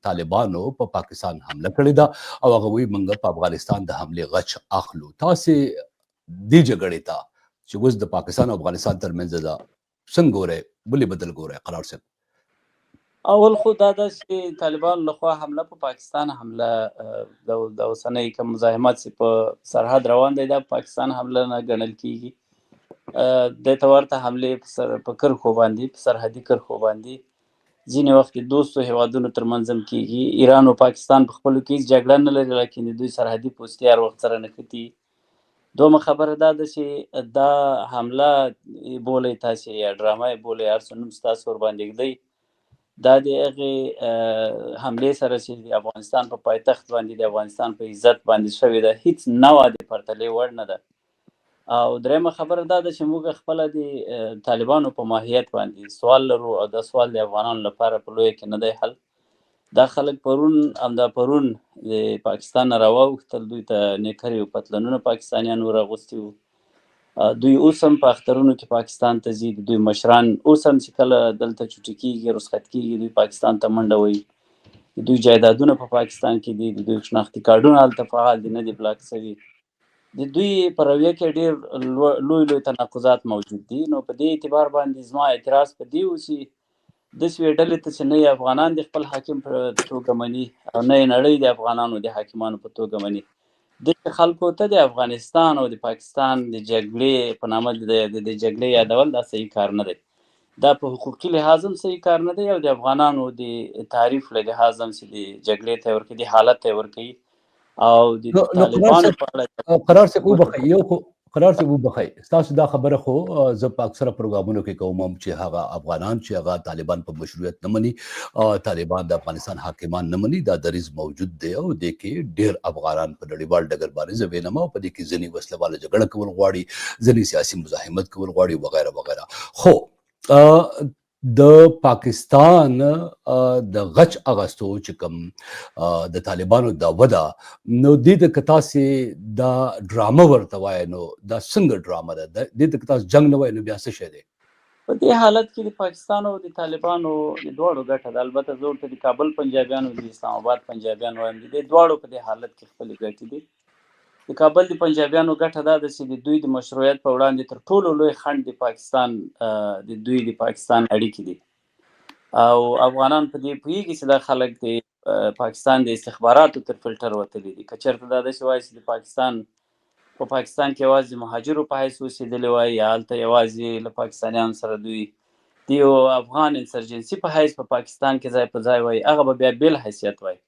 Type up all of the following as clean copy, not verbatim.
طالبانو په پاکستان حمله کړې ده او هغه وایي موږ په افغانستان د حملې غچ اخلو. تاسې دې جګړې ته چې اوس د پاکستان او افغانستان ترمنځ ده څنګه ګورئ؟ ولې بدل ګورئ قرار صاحب؟ اول خو دا ده چې طالبانو لخوا حمله په پاکستان حمله د اوسنۍ کوم مزاحمت چې په سرحد روان دی دا پاکستان حمله نه ګڼل کیږي. دې ته ورته حملې په کرښو باندې په سرحدي کرښو باندې ځینې وخت د دوستو هیوادونو ترمنځ هم کیږي. ایران او پاکستان په خپلو کې هیڅ جګړه نه لري، لیکن د دوی سرحدي پوستې هر وخت سره نښتي. دومره خبره دا ده چې دا حمله بولئ تاسې یا ډرامه یې بولئ، هر څه نوم ستاسو ورباندې ږدئ، دا د هغې حملې سره چې د افغانستان په پایتخت باندې د افغانستان په عزت باندې شوې ده هیڅ نوعه د پرتلې وړ نه ده. او درېیمه خبره دا ده چې موږ خپله د طالبانو په ماهیت باندې سوال لرو او دا سوال د افغانانو لپاره په لویه کې نه دی حل. دا خلک پرون د پاکستان نه راواوښتل، دوی ته نیکرې او پتلونونه پاکستانیان ور اغوستي وو. دوی اوس هم په اخترونو کې پاکستان ته ځي. دوی مشران اوس هم چې کله دلته چوټي کېږي رخصت کېږي دوی پاکستان ته منډه وهي. دوی جایدادونه په پاکستان کې دي، د دوی شناختي کارډونه هلته فعال دي، نه دي بلاک شوي. د دوی په رویه کې ډېر لوی تناقضات موجود دي. نو په دې اعتبار باندې زما اعتراض په دې و چې داسې یوې ډلې ته چې نه یې افغانان د خپل حاکم په توګه مني او نه یې نړۍ د افغانانو د حاکمانو په توګه مني، دغه خلکو ته د افغانستان او د پاکستان د جګړې په نامه د جګړې یادول دا صحیح کار نه دی. دا په حقوقي لحاظ هم صحیح کار نه دی او د افغانانو د تعریف له لحاظ هم چې د جګړې ته ورکوي، د حالت ته ورکوي او د طالبانو په اړه قرار صاحب وبخئ، یو خو قرار صاحب وبخئ، ستاسو دا خبره خو زه په اکثره پروګرامونو کې کوم چې هغه افغانان چې هغه طالبان په مشروعیت نه مني، طالبان د افغانستان حاکمان نه مني، دا دریځ موجود دی او د کې ډیر افغانان په نړیوال ډګر باندې زه وینم او په دې کې ځینې وسله واله جګړه کول غواړي، ځینې سیاسي مزاحمت کول غواړي وغیره وغیره. خو د پاکستان د غچ اغستو چې کوم د طالبانو دا وده، نو دې ته که تاسې دا ډرامه ورته وایئ نو دا څنګه ډرامه ده؟ دې ته که تاسو جنګ نه وایئ نو بیا څه شی دی؟ په دې حالت کې د پاکستان او د طالبانو د دواړو ګټه ده. البته زه ورته د کابل پنجابیانو د اسلام آباد پنجابیان وایم، د دې دواړو په دې حالت کې خپلې ګټې دي. د کابل د پنجابیانو ګټه دا ده چې د دوی د مشروعیت په وړاندې تر ټولو لوی خنډ د دوی د پاکستان اړیکې دي او افغانان په دې پوهېږي چې دا خلک د پاکستان د استخباراتو تر فلټر وتلي دي. که چېرته دا داسې وایي چې په پاکستان کې یوازې د مهاجرو په حیث اوسېدلي وای یا هلته یوازې له پاکستانیانو سره دوی د یو افغان انسرجنسي په حیث په پاکستان کې ځای په ځای وای، هغه به بیا بېل حیثیت وای.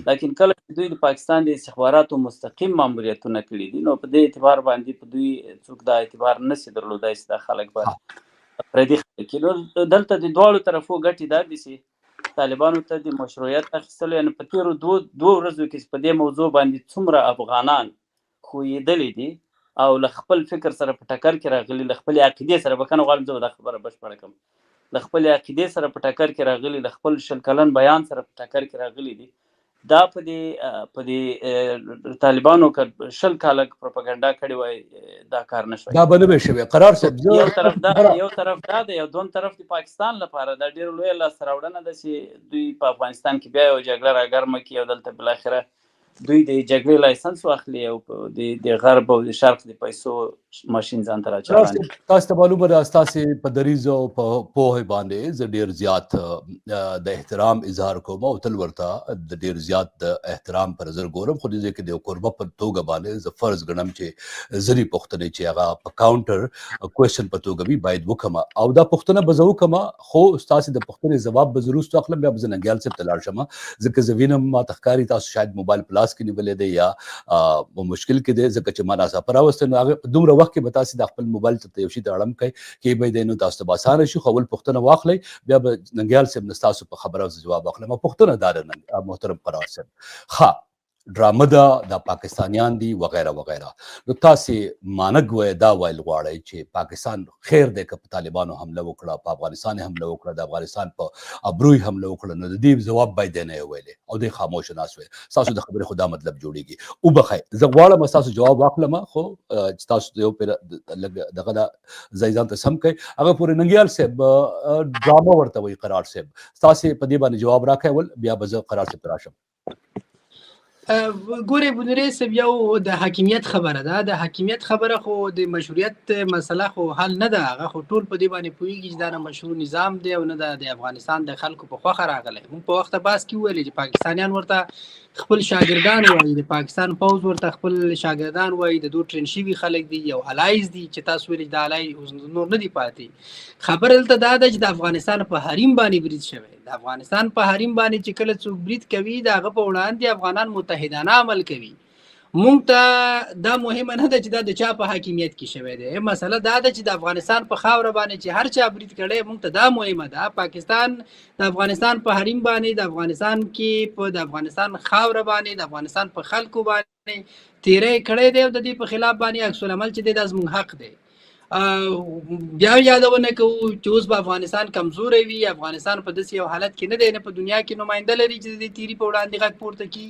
لیکن کله چې دوی د پاکستان د استخباراتو مستقیم ماموریتونه کړي دي نو په دې اعتبار باندې په دوی څوک دا اعتبار نشي درلودای چې دا خلک به پردي خلک. نو دلته د دواړو طرفو ګټې دا دي چې طالبانو ته د مشروعیت اخیستلو، یعنې په تېرو دوو ورځو کې په دې موضوع باندې څومره افغانان ښویېدلي دي او له خپل فکر سره په ټکر کې راغلي، له خپلې عقیدې سره، بښنه غواړم زه به دا خبره بشپړه کړم، له خپلې عقیدې سره په ټکر کې راغلي، له خپل 20 کلن بیان سره په ټکر کې راغلي دي. دا په دې طالبانو که 20 کاله پروپاګاندا کړې وای دا کار نه شوی، دا به نه وی شوی. قرار صاحب یو طرف دا دی، یو دوم طرف د پاکستان لپاره دا ډېره لویه لاسته راوړنه ده چې دوی په افغانستان کې بیا یو جګړه راګرمه کړي او دلته بالاخره دوی د جګړې لایسنس واخلي او د غرب او د شرق د پیسو ماشین ځان ته راچلوي. تاسو ته معلومه ده ستاسې په دریځ او په پوهې باندې زه ډېر زیات د احترام اظهار کوم او تل ورته د ډېر زیات د احترام په نظر ګورم، خو دې ځای کې د یو کوربه په توګه باندې زه فرض ګڼم چې ځینې پوښتنې چې هغه په کاونټر کوېسچن په توګه وي باید وکړم او دا پوښتنه به زه وکړم، خو ستاسې د پوښتنې ځواب به زه وروسته اخلم، بیا به زه ننګیال صاحب ته لاړ شم، ځکه زه وینم ماته ښکاري تاسو شاید موبایل په لاس کې نیولی دی یا په مشکل کې دی، ځکه چې ما ناڅاپه راوستی نو هغه په دومره وخت کې به تاسې د خپل موبایل ته یو شي ته اړم کوئ کې به دی نو تاسو ته به اسانه شي، خو اول پوښتنه واخلئ بیا به ننګیال صاحب نه ستاسو په خبره جواب اخلم. پوښتنه دا ده محترم قرار صاحب، ښه ډرامه ده دا پاکستانیان دي وغیره وغیره. نو تاسې مانګ وای دا ویل غواړئ چې پاکستان خیر دی که په طالبانو حمله وکړه په افغانستان یې حمله وکړه د افغانستان په ابروی حمله وکړه نو د دې ځواب باید دی نه یې ویلی او دی خاموش ناست وی ستاسو د خبرې خو دا مطلب جوړیږي وبخئ زه غواړم ستاسو جواب واخلم خو چې تاسو یو پیر لږ دغه د ځای ځان ته سم کوئ هغه پورې ننګیال صاحب ډرامه ورته وایي قرار صاحب ستاسې په دې باندې جواب راکوئ ول بیا به زه قرار صاحب ته راشم. ګورې بونوري صاحب یو د حاکمیت خبره ده د حاکمیت خبره خو د مشروعیت مسله خو حل نه ده هغه خو ټول په دې باندې پوهېږي چې دا نه مشروع نظام دی او نه د افغانستان د خلکو په خوښه راغلی موږ په وخته بحث کې وویلې چې پاکستانیان ورته خپل شاګردان وایي د پاکستان پوځ ورته خپل شاګردان وایي د دوی ټرین شوي خلک دي یو الایز دي چې تاسو ویلې د الای نور نه دي پاتې خبره دلته دا ده چې د افغانستان په حریم باندې برید شوی د افغانستان په حریم باندې چې کله څوک برید کوي د هغه په وړاندې افغانان متحدانه عمل کوي مونږ ته دا مهمه نه ده چې دا د چا په حاکمیت کې شوی دی مسله دا ده چې د افغانستان په خاوره باندې چې هر چا برید کړی مونږ ته دا مهمه ده پاکستان د افغانستان په حریم باندې د افغانستان کې په د افغانستان خاوره باندې د افغانستان په خلکو باندې تیری کړی دی او د دې په خلاف باندې عکس العمل چې دی دا زموږ حق دی بیا یادونه کوو چې اوس په افغانستان کمزوری وي افغانستان په داسې یو حالت کې نه دی نه په دنیا کې نماینده لري چې د تیری په وړاندې غږ پورته کړي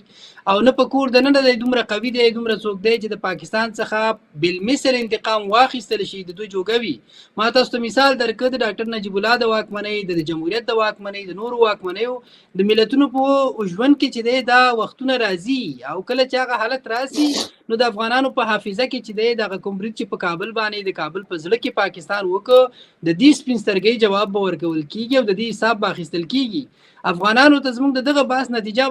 او نه په کور د نه دی دومره قوي دی دومره څوک دی چې د پاکستان څخه بالمثل انتقام واخیستل شي د دوی جوګوي ما تاسو ته مثال درکړ د ډاکټر نجیب الله د واکمنۍ د جمهوریت د واکمنۍ د نورو واکمنیو د ملتونو په ژوند کې چې دی دا وختونه راځي او کله چې هغه حالت راسي نو د افغانانو په حافظه کې چې دی دغه کوم برید چې په کابل باندې د کابل په زړه کې پاکستان وکړ د دې سپین سترګۍ جواب به ورکول کیږي او د دې حساب به اخیستل کیږي افغانانو ته زموږ دغه بحث نتیجه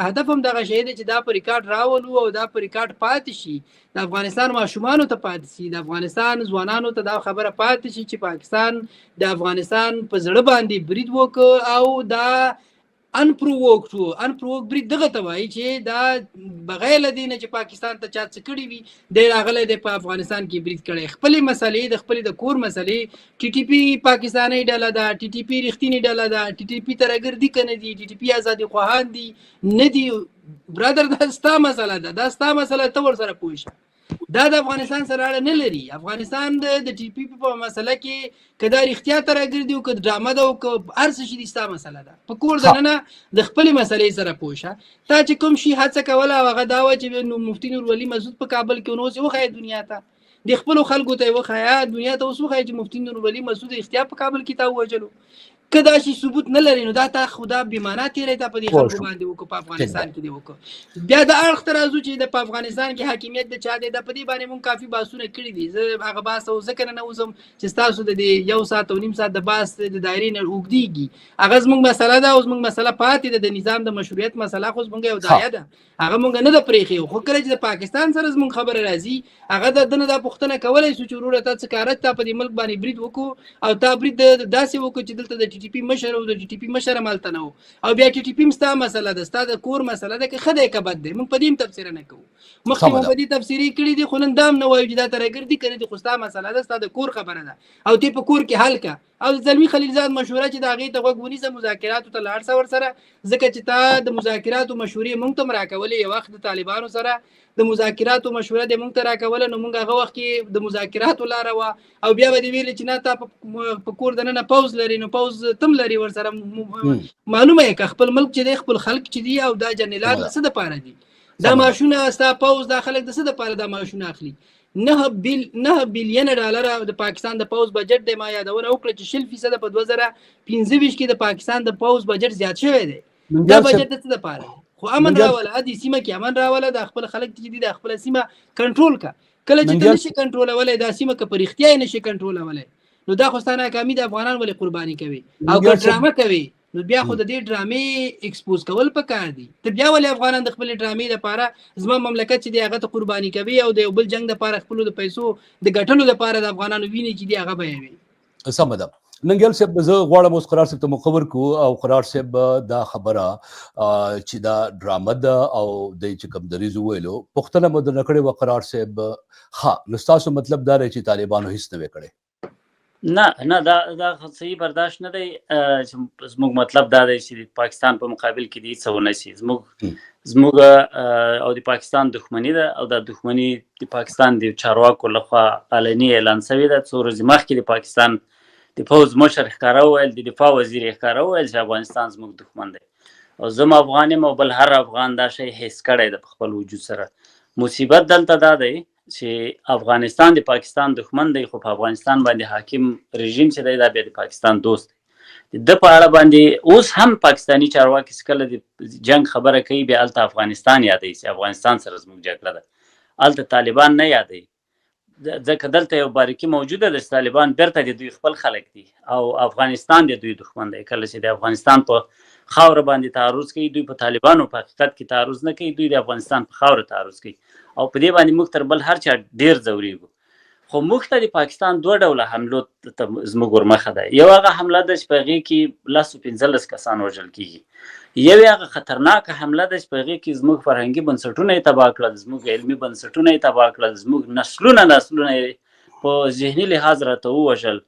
هدف هم دغه شی دی چې دا په ریکارډ راولو او دا په ریکارډ پاتې شي د افغانستان ماشومانو ته پاتې شي د افغانستان ځوانانو ته دا خبره پاتې شي چې پاکستان د افغانستان په زړه باندې برید وکړ او دا انپرووک برید دغه ته وایي چې دا بغیر له دې نه چې پاکستان ته چا څه کړي وي دی راغلی دی په افغانستان کې برید کړی خپلې مسلې د خپلې د کور مسلې ټي ټي پي پاکستاني ډله ده ټي ټي پي رښتینې ډله ده ټي ټي پي ترهګر دي که نه دي ټي ټي پي ازادي خواهان دي نه دي برادر دا ستا مسله ده دا ستا مسله ته ورسره پوه شه دا د افغانستان سره اړه نه لري افغانستان د ټي پي پی په مسله کې که دا رښتیا ترهګر دي او که ډرامه ده او که هر څه شي دي ستا مسله ده په کور دننه د خپلې مسلې سره پوه شه تا چې کوم شي هڅه کوله او هغه دا وه چې مفتي نورولي مسعود په کابل کې نو اوس یې وښیه دنیا ته د خپلو خلکو ته یې وښیه دنیا ته اوس وښیه چې مفتي نورولي مسعود رښتیا په کابل کې تا ووژلو که دا شي ثبوت نه لري نو دا تا خدا بیمانه تیری تا په دې خلکو باندې وکړو په افغانستان کې دی وکړو بیا د اړخ ته راځو چې د په افغانستان کې حاکمیت د چا دی د په دې باندې مونږ کافي بحثونه کړي دي زه هغه بحث او ځکه نه وځم چې ستاسو د دې 1 ساعت او نیم ساعت د بحث د دایرې نه اوږدېږي هغه زموږ مسله ده او زموږ مسله پاتې ده د نظام د مشروعیت مسله خو زموږ یو دایه ده هغه مونږ نه ده پرېښې خو کله چې د پاکستان سره زموږ خبره راځي هغه د دنه دا پوښتنه کولی شو چې وروره تا څه کارت تا په دې ملک باندې برید وکړو او تا برید داسې وکړو چې دلته د ټي ټي پي مشر او د ټي ټي پي مشر مالته نه او بیا ټي ټي پي ستا مسله ده ستا د کور مسله ده که ښه دی که بد دی موږ په دې هم تبصره نه کوو مخکې مو په دې تبصرې کړي دي خو نن دا هم نه وایو چې دا ترهګر دي که نه دي خو ستا مسله ده ستا د کور خبره ده او تی په کور کې حل که او د زلمي خلیلزاد مشوره چې د هغې ته غوږ ونیسه مذاکراتو ته لاړ شه ورسره ځکه چې تا د مذاکراتو مشورې موږ ته هم راکولې یو وخت د طالبانو سره د مذاکراتو مشوره دې موږ ته راکوله نو موږ هغه وخت کې د مذاکراتو لاره وه او بیا به دې ویلې چې نه تا په کور دننه پوځ لري نو پوځ تم لري ورسره معلومه یې که خپل ملک چې دی خپل خلک چې دي او دا جنرالان د څه دپاره دي دا معاشونه ستا پوځ دا خلک د څه دپاره دا معاشونه اخلي 9 بلین ډالر د پاکستان د پوز بجټ د ما یادونه وکړه چې 0% په 2025 کې د پاکستان د پوز بجټ زیات شوی دی دا بجټ څه لپاره خو امن راوله د سیمه کې امن راوله د خپل خلک چې د خپل سیمه کنټرول کا کله چې ته نشي کنټرولولای د سیمه کې پر اختیار نشي کنټرولولای نو دا خو ستانه کمی د افغانان ولې قرباني کوي او که ډرامه کوي نو بیا خو د دې ډرامې ایکسپوز کول پکار دي ته بیا ولې افغانان د خپل ډرامې لپاره زما مملکت چې دی هغه ته قرباني کوي او د یو بل جنگ لپاره خپل د پیسو د ګټلو لپاره د افغانانو ویني چې دی هغه بیاوي سم ده ننګیال صاحب زه غواړم اوس قرار صاحب ته مخبر کو او قرار صاحب دا خبره چې دا ډرامه ده او د چې کوم دریز ویلو پښتنه مد نه کړي و قرار صاحب ها نو تاسو مطلب دا دی چې طالبانو هیڅ نه وکړي نه دا خو صحیح برداشت نه دی چې زموږ مطلب دا دی چې د پاکستان په مقابل کې دې څه ونه شي. زموږ او د پاکستان دښمني ده او دا دښمني د پاکستان د چارواکو لخوا علني اعلان شوې ده. څو ورځې مخکې د پاکستان د پوځ مشر ښکاره وویل، د دفاع وزیر یې ښکاره وویل چې افغانستان زموږ دښمن دی او زه افغان یم او بل هر افغان دا شی حس کړی ده په خپل وجود سره. مصیبت دلته دا دی چې افغانستان د پاکستان دښمن دی خو په افغانستان باندې حاکم رژیم چې دی دا بیا د پاکستان دوست دی. د په اړه باندې اوس هم پاکستانی چارواکي چې کله د جنگ خبره کوي بیا هلته افغانستان یادوي چې افغانستان سره زموږ جګړه ده، هلته طالبان نه یادوي. ځکه دلته یو باریکي موجوده ده چې طالبان بیرته د دوی خپل خلک دي او افغانستان د دوی دښمن دی. کله چې د افغانستان په خاوره باندې تعرض کوي دوی په طالبانو په حقیقت کې تعرض نه کوي، دوی د افغانستان په خاوره تعرض کوي او په دې باندې موږ تر بل هر چا ډیر ځورېږو. خو موږ ته د پاکستان دوه ډوله حملو ته زموږ ورمخه ده. یو هغه حمله ده چې په هغې کې 15 کسان وژل کېږي، یو هغه خطرناکه حمله ده چې په هغې کې زموږ فرهنګي بنسټونه یې تباه کړل، زموږ علمي بنسټونه یې تباه کړل، زموږ نسلونه یې په ذهني لحاظ راته ووژل.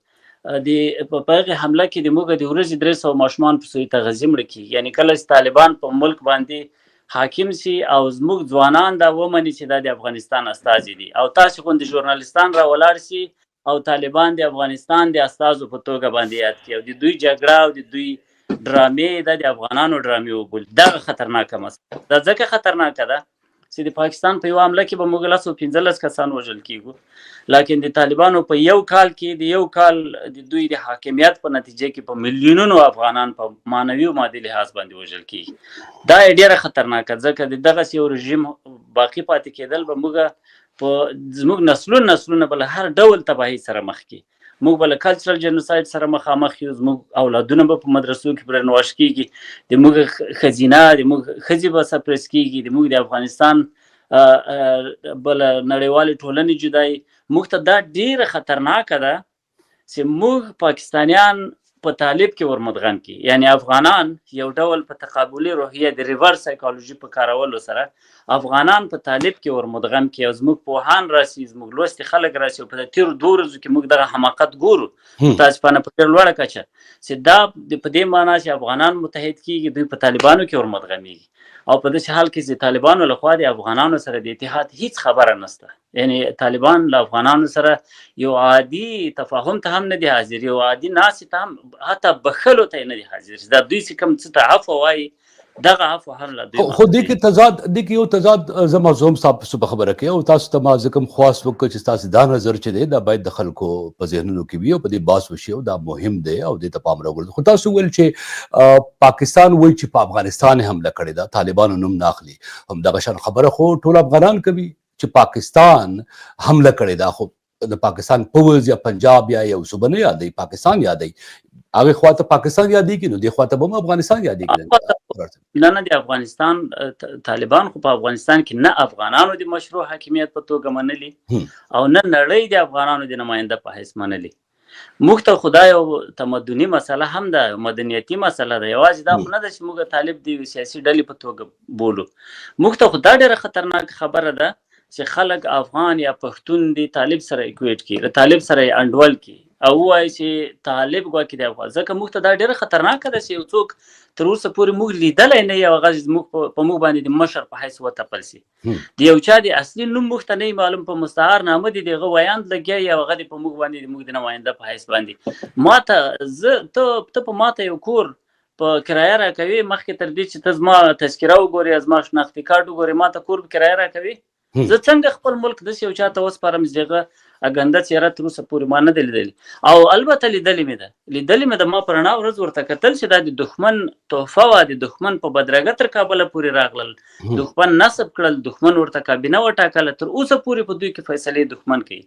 په هغې حمله کې د موږ د ورځې 300 ماشومان په سوی تغذیه مړه کېږي. یعنې کله چې طالبان په ملک باندې حاکم سي او زموږ ځوانان دا ومني چې دا د افغانستان استازي دي او تاسې غوندې ژورنالستان را ولاړ سي او طالبان د افغانستان د استازو په توګه باندې یاد کړي او د دوی جګړه او د دوی ډرامې دا د افغانانو ډرامې وبولي. دغه خطرناکه مسله دا ځکه خطرناکه ده چې د پاکستان په یو حمله کې به موږ 15 کسان وژل کېږو، لکن د طالبانو په یو کال کې د یو کال د دوی د حاکمیت په نتیجه کې په میلیونونو افغانان په معنوي او مادي لحاظ باندې وژل کېږي. دا ډیره خطرناکه ځکه د دغسې یو رژیم باقي پاتې کېدل به موږ په زموږ نسلونه به له هر ډول تباهي سره مخ کړي. موږ به له کلچرل جنوساید سره مخامخ یو، زموږ اولادونه به په مدرسو کې برنواش کېږي، د موږ ښځینه د موږ ښځې به سپرس کېږي، د موږ د افغانستان بل نړیوالې ټولنې جدایي. موږ ته دا ډیره خطرناکه ده چې موږ پاکستانیان په طالب کې ورمدغم کی، یعنی افغانان یو ډول په تقابلي روحیه د ریورس سایکالوژي په کارولو سره افغانان په طالب کې ورمدغم کی او زموږ پوهان راسي، زموږ لوستي خلک راسي او په تیرو 2 ورځو کې موږ دغه حماقت ګورو متاسفانه په ډېر لوړه کچه چې دا په دې معنا چې افغانان متحد کیږي دوی په طالبانو کې ورمدغمیږي او په داسې حال کې چې طالبانو لخوا د افغانانو سره د اتحاد هیڅ خبره نشته. یعنی طالبان له افغانانو سره یو عادي تفاهم ته هم نه دي حاضر، یو عادي ناستې ته هم حتی بخښلو ته یې نه دي حاضر. دا دوی چې کوم څه ته عفو وایي دغه عفو هم له دوی خو دې کې تضاد دې کې یو تضاد زما زوم صاحب څه خبره کوي او تاسو ته ما ځکه خواست وکړ چې تاسو دا نظر چې دی دا باید د خلکو په ذهنونو کې وي او په دې باس وشي او دا مهم دی او دې ته پام راوړل. خو تاسو ویل چې پاکستان وایي چې په افغانستان حمله کړې ده، طالبانو نوم نه اخلي، همدغه شان خبره خو ټول افغانان کوي چې پاکستان حمله کړې ده، خو د پاکستان پوځ یا پنجاب یا یو صوبه نه یادوي، پاکستان یادوي. هغه خواته پاکستان یادېږي نو دې خواته به هم افغانستان یادېږي. نه د افغانستان طالبان خو په افغانستان کې نه افغانانو د مشروع حاکمیت په توګه منلي او نه نړۍ د افغانانو د نماینده په حیث منلي. موږ ته خدای او تمدني مسله هم ده، مدنیتي مسله ده، یوازې دا خو نه ده چې موږ طالب د سیاسي ډلې په توګه بولو. موږ ته خو دا ډېره خطرناک خبره ده چې خلک افغان یا پښتون د طالب سره اکویټ کړي، له طالب سره یې انډول کړي او ووایي چې طالب ګواکې د افغان. ځکه موږ ته دا ډېره خطرناکه ده چې یو څوک تر اوسه پورې موږ لیدلی نه یو هغه زموږ په موږ باندې د مشر په حیث وتپل سي، د یو چا د اصلي نوم موږ ته نه معلوم، په مستعار نامه دي د هغه ویاند لګیا یا هغه په موږ باندې د موږ د نماینده په حیث باندې ما ته ته په ما ته یو کور په کرایه راکوي، مخکې تر دې چې ته زما تذکره وګورې، زما شناختي کارت وګورې، ما ته کور په کرایه راکوي. زه څنګه خپل ملک داسې یو چا ته وسپارم چې هغه اګنده څېره تر اوسه پورې ما نه ده لیدلې او البته لیدلې مې ده ما په رڼا ورځ ورته کتل چې دا د دښمن تحفه وه، د دښمن په بدرګه تر کابله پورې راغلل، دښمن نصب کړل، دښمن ورته کابینه وټاکله، تر اوسه پورې په دوی کې فیصلې دښمن کوي.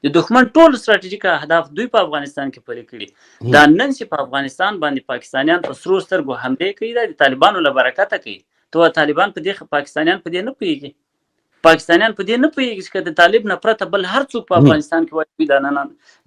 د دښمن ټول ستراتیژیک اهداف دوی په افغانستان کې پلي کړي. دا نن چې په افغانستان باندې پاکستانیان په سرو سترګو حملې کوي دا د طالبانو له برکته کوي. ته طالبان په دې پاکستانیان په دې نه پوهېږي، پاکستانیان په دې نه پوهېږي چې د طالب نه پرته بل هر څوک په افغانستان کې وایي دا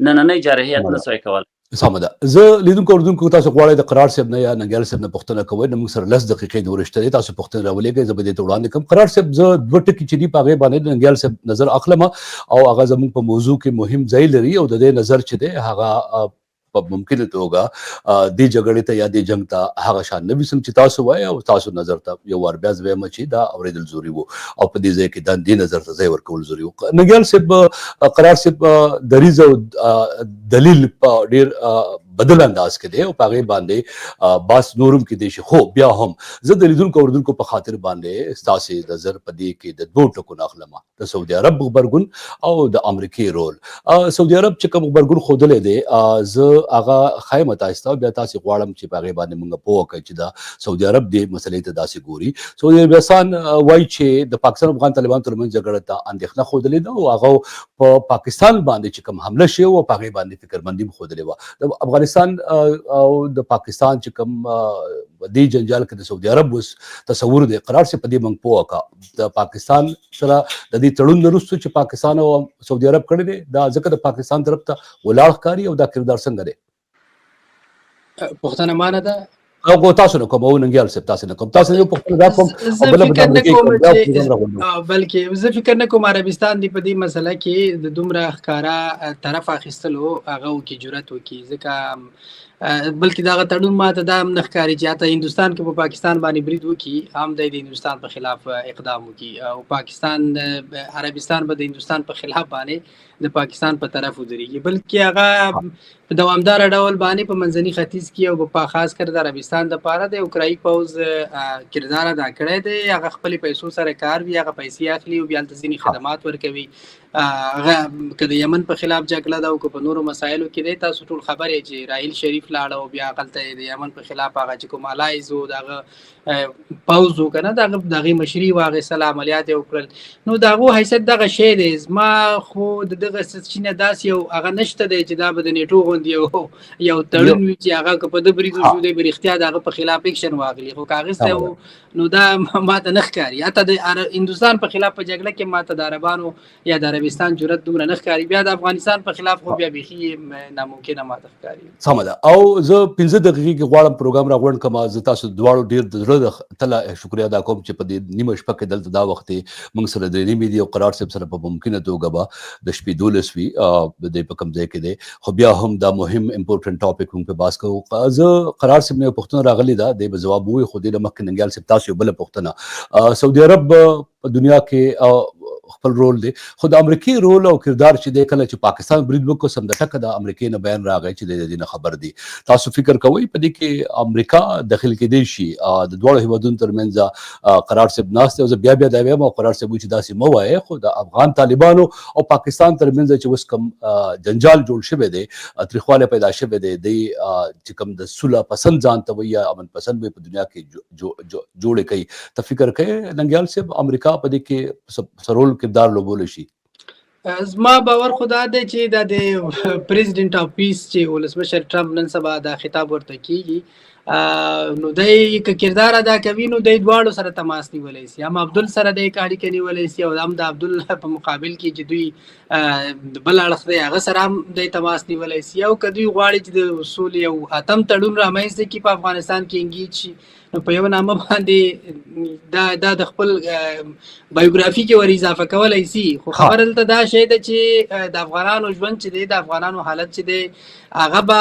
نننۍ جارحیت نه سوی کولی. سمه ده. زه لیدونکو اردوونکو تاسو غواړئ د قرار صاحب نه یا ننګیال صاحب نه پوښتنه کوئ، نو موږ سره 10 دقیقې د ورشته دي، تاسو پوښتنه راولېږئ، زه به دې ته وړاندې کړم. قرار صاحب زه دوه ټکي چې دي په هغې باندې د ننګیال صاحب نظر اخلم او هغه زموږ په موضوع کې مهم ځای لري او د دې نظر چې دی هغه په ممکنه توګه دې جګړې ته یا دې جنگ ته هغه شان نه وي څنګه چې تاسو وایئ او تاسو نظر ته یو وار بیا زه وایم چې دا اورېدل ضروري وو او په دې ځای کې دا دې نظر ته ځای ورکول ضروري وو. ننګیال صاحب قرار صاحب دریځ او دلیل په ډېر بدل انداز کې دی او په هغې باندې باس نورم کې دی شي، خو بیا هم زه د لیدونکو اورېدونکو په خاطر باندې ستاسې نظر په دې کې د دوو ټکو نه اخلم، د سعودي عرب غبرګون او د امریکې رول. سعودي عرب چې کوم غبرګون ښودلی دی زه هغه ښایم تاسو ته، بیا تاسې غواړم چې په هغې باندې موږ پوه کړئ چې دا سعودي عرب دې مسلې ته داسې ګوري. سعودي عربستان وایي چې د پاکستان افغان طالبانو ترمنځ جګړه ته اندېښنه ښودلې ده او هغه په پاکستان باندې چې کوم حمله شوې وه په هغې باندې فکرمندي هم ښودلې وه. د افغانستان او د پاکستان چې کوم دې جنجال کې د سعودي عرب اوس تصور دی، قرار صاحب په دې موږ پوه کړه د پاکستان سره د دې تړون نه وروسته چې پاکستان او سعودي عرب کړی دی دا ځکه د پاکستان طرف ته ولاړ ښکاري او دا کردار څنګه دی؟ پوښتنه مانه ده او تاسو نه کوم او ننګیال صاحب تاسو نه کوم، تاسو یو پوښتنه دا کوم او بله به د امریکې کوم بیا پروګرام راغونډو. بلکې زه فکر نه کوم عربستان دی په دې مسله کې د دومره ښکارا طرف اخیستلو هغه وکړي، جرأت وکړي، ځکه بلکې دغه تړون ماته دا هم نه ښکاري چې حتی هندوستان کې په پاکستان باندې برید وکړي هم د هندوستان په خلاف اقدام وکړي او پاکستان عربستان به د هندوستان په خلاف باندې د پاکستان په طرف ودرېږي، بلکې هغه په دوامداره ډول باندې په منځني ختیځ کې او په خاص کر د عربستان دپاره د اوکرایي پوځ کردار ادا کړی دی. هغه خپلې پیسو سره کار وي، هغه پیسې اخلي او بیا هلته ځینې خدمات ورکوي. هغه که د یمن په خلاف جګړه ده او که په نورو مسایلو کې دی، تاسو ټول خبر یې چې راحیل شریف لاړه او بیا هغلته د یمن په خلاف هغه چې کوم الایز و د هغه پوځ و که نه د هغې مشري واخیستله، عملیات یې وکړل. نو د هغو حیثیت دغه شی دی. زما خو د دغه څه نه داسې یو هغه نشته دی چې دا به د نیټو غوندې یو تړون وي چې هغه که په ده برید وشو دی به رښتیا د هغه په خلاف اکشن واخلي، خو که اخیستی و نو دا ماته نه ښکاري. حتی د هندوستان په خلاف په جګړه کې ماته د عربانو یا د عربستان جرأت دومره نه ښکاري، بیا د افغانستان په خلاف خو بیا بیخي ناممکنه ماته ښکاري. سمه ده. او زه 15 دقیقې کې غواړم پروګرام راغونډ کړم. زه تاسو دواړو ډېر د زړه تله شکریه ادا کوم چې په دې نیمه شپه کې دلته دا وخت موږ سره درې نیمې دي او قرار صاحب سره په ممکنه توګه به د شپې 12 وي د دې په کوم ځای کې دی، خو بیا هم دا مهم امپورټنټ ټاپک موږ په بحث کوو. زه قرار صاحب نه پوښتنه راغلی ده، دی به ځواب ووایي، خو دې نه مخکې ننګیال صاحب تاسو یو بله پوښتنه. سعودي عرب په دنیا کې خپل رول دی، خو د امریکې رول او کردار چې دی کله چې پاکستان برید وکړو سم د ټکه د امریکې نه بیان راغی چې د دې نه خبر دی. تاسو فکر کوئ په دې کې امریکا داخل کېدی شي د دواړو هیوادونو ترمنځ قرار صاحب ناست دی؟ او زه بیا دا وایم او قرار صاحب وایي چې داسې مه وایئ، خو د افغان طالبانو او پاکستان ترمنځ چې اوس کوم جنجال جوړ شوی دی، تریخوالی پیدا شوی دی، دی چې کوم د صلح پسند ځان ته وایي یا امن پسند وایي په دنیا کې جوړې کوي. ته فکر کوئ ننګیال صاحب امریکا په دې کې څه رول کردار لوبولی شي؟ زما باور خو دا دی چې دا د پریزیډنټ آف پیس چې ولسمشر ټرمپ نن سبا دا خطاب ورته کیږي، نو دی که کردار ادا کوي نو دی دواړو سره تماس نیولی شي، هم عبدل سره دی اړیکه نیولی شي او هم د عبدل په مقابل کې چې دوی بل اړخ دی هغه سره هم دی تماس نیولی شي. او که دوی غواړي چې د سولې یو اتم تړون رامنځته کړي په افغانستان کې انګیج شي، نو په یو نامه باندې دا د خپل بایوګرافي کې ور اضافه کولی شي. خو خبره دلته دا شی ده چې د افغانانو ژوند چې دی، د افغانانو حالت چې دی، هغه به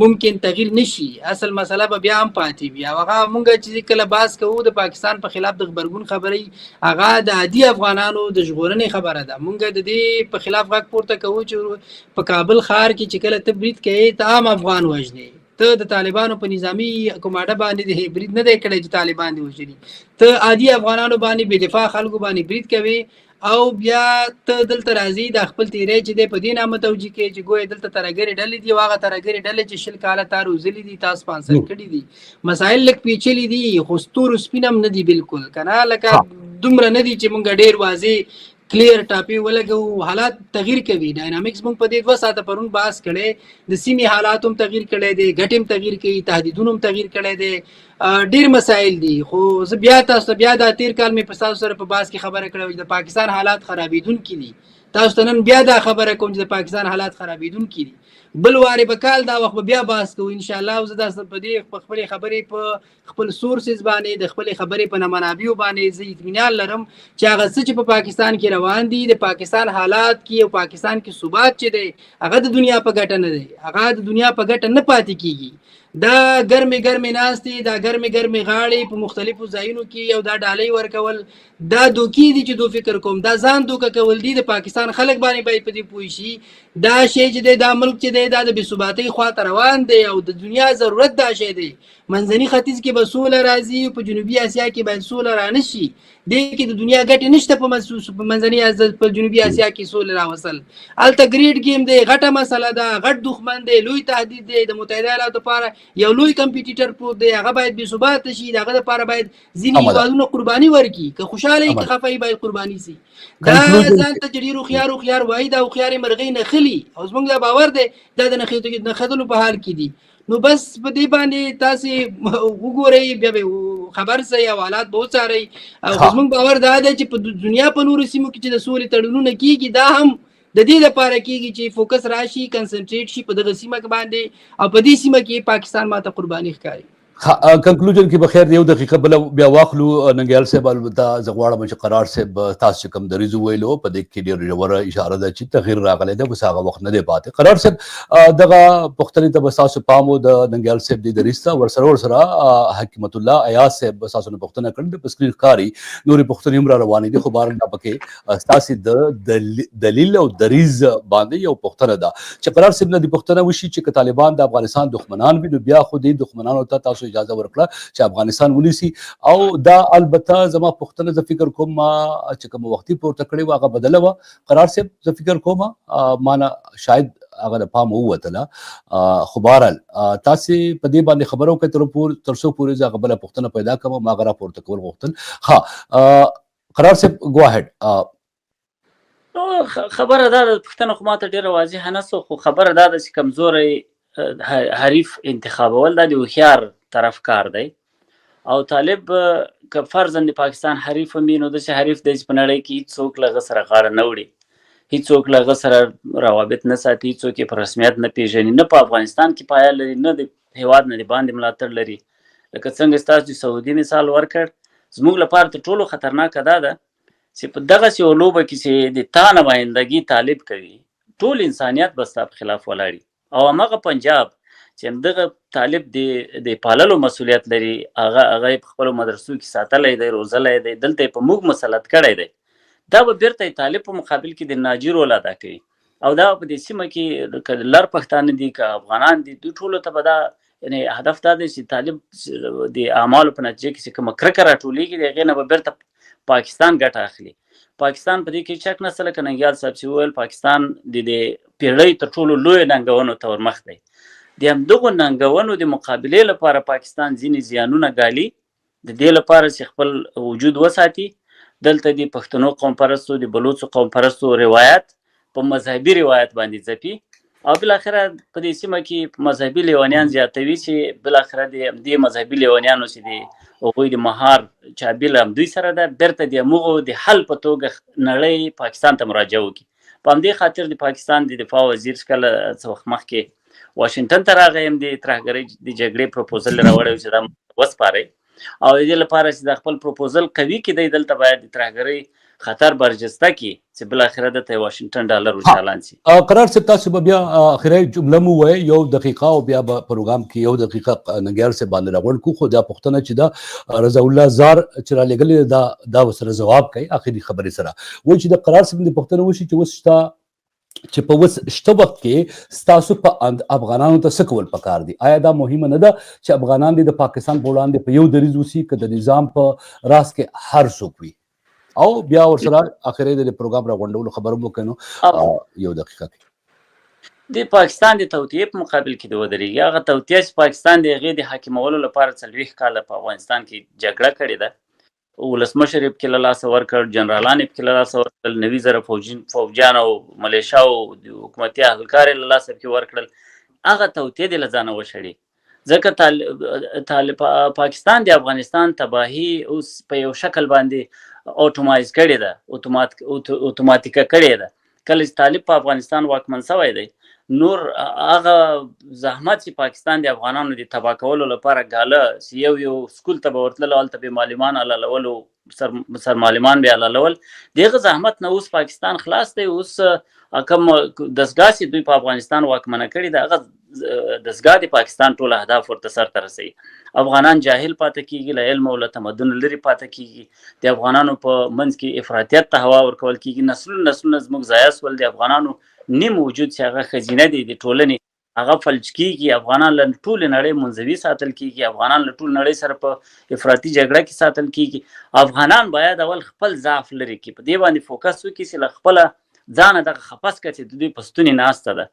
ممکن تغییر نشي، اصل مسله به بیا هم پاتې وي. او هغه مونږ چې کله بحث کوو د پاکستان په خلاف د غبرګون خبرې، هغه د عادي افغانانو د ژغورنې خبره ده. مونږ د دې په خلاف غږ پورته کوو چې په کابل ښار کې چې کله ته برید کوې ته عام افغان وژنې، ته د طالبانو په نظامی کوماډه باندې د برید نه دی کړی چې طالبان دې وژني، ته عادي افغانانو باندې بې دفاع خلکو باندې برید کوي او بیا ته دلته راځي د خپل تیری چې دی په دې نامه توجیه کوي چې ګویا دلته ترهګرې ډلې دي او هغه ترهګرې ډلې چې 20 کاله تا روزلي دي، تا سپانسر کړي دي. مسایل لږ پیچلي دي خو ستورو سپین هم نه دي بالکل، که نه لکه دومره نه دي چې مونږ ډېر واضح کلیر ټاپی ولګو. حالات تغییر کوي، ډاینامیکس مونږ په دې 2 ساعته پرون بحث کړي، د سیمې حالات هم تغییر کړي دي، ګټې هم تغییر کوي، تهدیدونه هم تغییر کړي دي، ډیر مسایل دي. خو زه بیا تاسو بیا د تیر کال مې په تاسو سره په بحث کې خبره کړې چې د پاکستان حالات خرابېدونکي دي، تاسو ته نن بیا دا خبره کوم چې د پاکستان حالات خرابېدونکي دي. بل وارې به کال دا وخت به بیا بحث کوو ان شاء الله. او زه داسې په دې خپلې خبرې په خپل سورسز باندې د خپلې خبرې په منابعو باندې زه اطمینان لرم چې هغه څه چې په پاکستان کې روان دي د پاکستان حالات کې او پاکستان کې ثبات چې دی هغه د دنیا په ګټه نه دی، هغه د دنیا په ګټه نه پاتې کیږي. دا ګرمې ناستې، دا ګرمې غاړې په مختلفو ځایونو کې او دا ډالۍ ورکول دا دوکې دي چې دو فکر کوم دا ځان دوکه کول دي. د پاکستان خلک باندې باید په دې پوه شي دا شی چې دی دا ملک چې دی دا د بې ثباتۍ خواته روان دی او د دنیا ضرورت دا شی دی. منځني ختیځ کې به سوله راځي، په جنوبي اسیا کې باید سوله رانه شي. دې کې د دنیا ګټې نشته په منځني په جنوبي اسیا کې سوله راوصل. هلته ګریډ ګیم دی، غټه مسله ده، غټ دښمن دی، لوی تهدید دی. د متحده ایالاتو لپاره یو لوی کمپیټیټر پروت دی، هغه باید بې ثباته شي. د هغه لپاره باید ځینې هېوادونه قرباني ورکړي، که خوشحاله وي که خفه وي باید قرباني سي. دا ځان ته چې ډېر هوښیار وایي دا هوښیارې مرغۍ نښلي او زموږ دا باور دی دا د نښتلو په حال کې دي. نو بس په دې باندې تاسې وګورئ، بیا به خبر سئ او حالات به وڅارئ. او زموږ باور دا دی چې په دنیا په نورو سیمو کې چې د سولې تړونونه کېږي دا هم د دې لپاره کېږي چې فوکس راشي، کنسنټریټ شي په دغه سیمه باندې او په دې سیمه کې پاکستان ماته قرباني ښکاري. کنکلوژن کې بخیر یو دقیقه بل بیا واخلو. ننګیال صاحب البته زه غواړم چې قرار صاحب تاسو چې کوم دریځ وویلو په دې کې ډېره ژوره اشاره ده چې تغییر راغلی دی، اوس هغه وخت نه دی پاتې. قرار صاحب دغه پوښتنې ته به ستاسو پام و د ننګیال صاحب دې دریځ ته ورسره حکمت الله ایاز صاحب ستاسو نه پوښتنه کړې ده په سکرین ښکاري، نورې پوښتنې هم را روانې دي خو بهر دا پکې ستاسې د دلیل او دریځ باندې یو پوښتنه ده چې قرار صاحب نه دې پوښتنه وشي چې که طالبان د افغانستان دښمنان وي نو بیا خو دې دښمنانو ته تاسو اجازه ورکړه چې افغانستان ونیسي. او دا البته زما پوښتنه زه فکر کوم چې کوم وختي پورته کړې وه هغه بدله وه. قرار صاحب زه فکر کوم مانه شاید هغه د پام ووتله، خو بهرحال تاسې په دې باندې خبره وکړئ تر څو پورې زه هغه بله پوښتنه پیدا کړم ما هغه راپورته کول غوښتل. قرار صاحب گو اهیډ. خبره دا ده پوښتنه خو ماته ډېره واضحه نه سوه، خو خبره دا ده چې کمزوری حریف انتخابول دا د هوښیار طرف کار دی. او طالب که فرضاً د پاکستان حریف هم وي نو داسې حریف دی چې په نړۍ کې هېڅوک له هغه سره غاړه نه وړي، هېڅوک له هغه سره روابط نه ساتي، هېڅوک یې په رسمیت نه پېژني، نه په افغانستان کې پایه لري، نه د هېواد نه د باندې ملاتړ لري. لکه څنګه ستاسو د سعودي مثال ورکړ، زموږ لپاره تر ټولو خطرناکه دا ده چې په دغسې یو لوبه کې چې د تا نمایندګي طالب کوي ټول انسانیت به ستا په خلاف ولاړي. او همغه پنجاب چې همدغه طالب د پاللو مسؤلیت لري هغه په خپلو مدرسو کې ساتلی دی، روزلی دی، دلته یې په موږ مسلط کړی دی. دا به بیرته طالب په مقابل کې د ناجي رول ادا کوي. او دا په دې سیمه کې که لر پښتانه دي که افغانان دي دوی ټولو ته به دا یعنې هدف دا دی چې طالب د اعمالو په نتیجه کې چې کومه کرکه راټولېږي د هغې نه به بیرته پاکستان ګټه اخلي. پاکستان په دې کې شک نشته، لکه ننګیال صاحب چې وویل پاکستان د پیړۍ تر ټولو لویو ننګونو ته ورمخ دی. د همدغو ننګونو د مقابلې لپاره پاکستان ځینې زیانونه ګالي د دې لپاره چې خپل وجود وساتي. دلته د پښتنو قوم پرستو د بلوڅو قوم پرستو روایت په مذهبي روایت باندې ځپي او بالاخره په دې سیمه کې مذهبي لیونیان زیاتوي چې بالاخره د دې مذهبي لیونیانو چې د هغوی د مهار چابیل همدوی سره ده بیرته د همغو د حل په توګه نړۍ پاکستان ته مراجعه وکړي. په همدې خاطر د پاکستان د دفاع وزیر کله څه وخت مخکې واشنګټن ته راغی، هم د ترهګرۍ د جګړې پروپوزل راوړی چې دا وسپارئ او د دې لپاره چې د خپل پروپوزل قوي کړي دلته باید د ترهګرۍ خطر برجسته کړي چې بالاخره دلته واشنګټن ډالر ورچالان شي. قرار صاحب تاسو به بیا اخري جمله مو وایي یو دقیقه او بیا به پروګرام کې یو دقیقه ننګیال صاحب باندې راغونډ کو. خو دا پوښتنه چې دا رضا الله زار چې را لېږلې دا ورسره ځواب کوي اخري خبرې سره وایي چې د قرار صاحب د پوښتنه وشي چې اوس شته چې په اوس شته وخت کې ستاسو په افغانانو ته څه کول پکار دي؟ آیا دا مهمه نه ده چې افغانان د پاکستان په وړاندې په یو دریځ وسي که د نظام په راس کې هر څوک وي؟ او بیا ورسره اخري د پروګرام راغونډولو خبرو مو کوي نو یو دقیقه کې د پاکستان د توطیې په مقابل کې د ودرېږي. هغه توطیه چې پاکستان د هغې د حاکمولو لپاره 40 کاله په افغانستان کې جګړه کړې ده، ولسمشر یې پکې له لاسه ورکړ، جنرالان یې پکې له لاسه ورکړل، 90,000 فوجیان او ملیشا او د حکومتي اهلکار یې له لاسه پکې ورکړل. هغه توطیې دې له ځانه وشړي ځکه پاکستان د افغانستان تباهي اوس په یو شکل باندې اوټومایز کړې ده، اوتوماتیکه کړې ده. کله چې طالب په افغانستان واکمن شوی دی نور هغه زحمت چې پاکستان د افغانانو د تباه کولو لپاره ګاله چې یو سکول ته به ورتلل هلته به معلمان علالولو سر معلمان به علالول دغه زحمت نه اوس پاکستان خلاص دی. اوس کوم دستګاه چې دوی په افغانستان واکمنه کړې ده هغه دستګاه د پاکستان ټول اهداف ورته سرته رسوي. افغانان جاهل پاتې کیږي، له علم او له تمدن لرې پاتې کیږي، د افغانانو په منځ کې افراطیت ته هوا ورکول کیږي، نسلونه زموږ ضایع سول. د افغانانو نیم وجود چې هغه خزینه دی د ټولنې هغه فلج کیږي. افغانان له ټول نړۍ منزوي ساتل کیږي، افغانان له ټول نړۍ سره په افراطي جګړه کې ساتل کیږي. افغانان باید اول خپل ضعف لري کې په دې باندې فوکس وکړي چې له خپل ځانه دغه خپس کړي چې د دوی په ستوني ناسته ده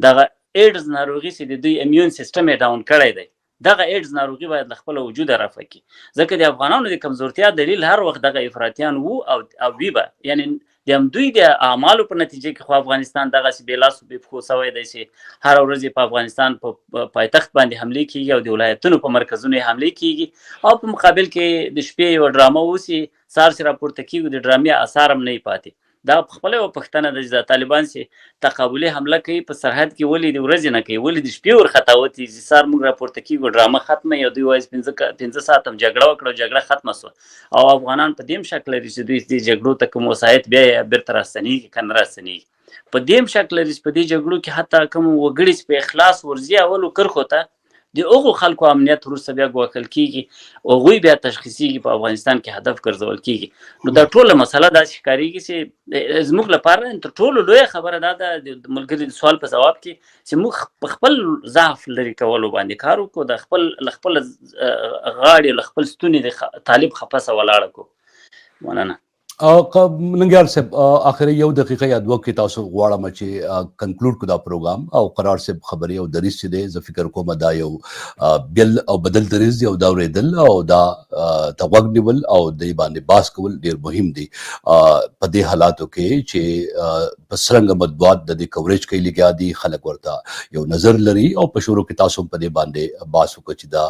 دغه ایډز ناروغي چې د دوی امیون سیستم یې ډاون کړی دی دغه ایډز ناروغي باید له خپل وجوده رفع کړي ځکه د افغانانو د کمزورتیا دلیل هر وخت دغه افراطیان وو او وی به یعنی د همدوی د اعمالو په نتیجه کې خو افغانستان دغسې بې لاسو بې پښو سوی دی چې هره ورځ په افغانستان په پایتخت باندې حملې کیږي او د ولایتونو په مرکزونو یې حملې کیږي او په مقابل کې د شپې یوه ډرامه اوسي سهار چې راپورته کیږي د ډرامې اثار هم نه پاتې. دا خپله یوه پوښتنه ده چې د طالبان چې تقابلي حمله کوي په سرحد کې ولې د ورځې نه کوي، ولې د شپې ورخطا وتي چې سهار موږ راپورته کیږو ډرامه ختمه او دوی وایي 15 ساعت هم جګړه وکړه جګړه ختمه سوه او افغانان په دې هم شک لري چې دوی دې جګړو ته کوم وسایط بیا یې بیرته راستنېږي که نه راستنېږي. په دې هم شک لري چې په دې جګړو کې حتی کوم وګړي چې په اخلاص ورځي اولو کرښو ته د هغو خلکو امنیت وروسته بیا ګواښل کیږي هغوی بیا تشخیصیږي په افغانستان کې هدف ګرځول کیږي. نو دا ټوله مسله داسې ښکارېږي چې زموږ لپاره تر ټولو لویه خبره دا ده د ملګري د سوال په ځواب کې چې موږ په خپل ضعف لرې کولو باندې کار وکړو، د خپل غاړې له خپل ستوني د طالب خپسه ولاړه کړو. مننه. ننګیال صاحب اخر یو دقیقه یا دوه کې تاسو غواړم چې کنکلود کو دا پروګرام او قرار صاحب خبرې او دریځ چې دی زه فکر کوم دا یو بل او بدل دریځ دی او دا اورېدل او دا غوږ نیول او د باندې باس کول ډېر مهم دی په دې حالاتو کې چې په څرنګه مطبوعات د دې کوریج کوي لګیا دي خلک ورته یو نظر لري او په شروع کې تاسو په دې باندې باس وکړو چې دا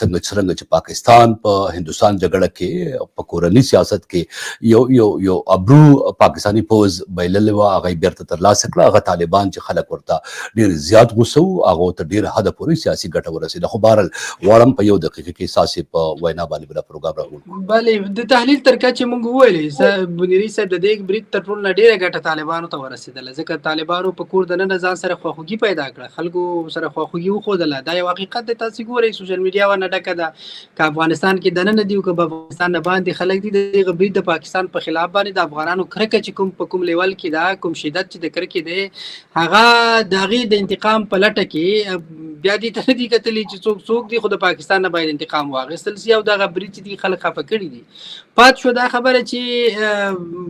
څرنګه چې پاکستان په هندوستان جګړه کې په کورني سیاست کې یو ابرو پاکستانی پوز بایلل و هغه بیرته ترلاسه کړه هغه طالبان چې خلک ورته ډېر زیات غوسه وو هغه ته ډېر حده پورې سیاسي ګټه ورسېده. خو بهرحال غواړم په یو دقیقه کې ستاسې په وینا باندې بله پروګرام راوړو. بله د تحلیل تر کچې موږ وویلې بنیري صاحب د دې برید تر ټولو نه ډېره ګټه طالبانو ته ورسېدله ځکه طالبانو په کور دننه ځان سره خواخوږي پیدا کړه، خلکو سره خواخوږي وښودله. دا یو حقیقت دی، تاسې ګورئ سوشل میډیا ورنه ډکه ده که افغانستان کې دننه دي او که په افغانستان نه باندې خلک دي د دغه برید د پاکستان په خلاف باندې د افغانانو کرکه چې کوم په کوم لیول کې ده کوم شدت چې د کرکې دی هغه د هغې د انتقام په لټه کې بیا دې ته نه دي کتلي چې څوک دي خو د پاکستان نه باید انتقام واخیستل سي او دغه برید چې دي خلک خفه کړي دي. پات شو دا خبره چې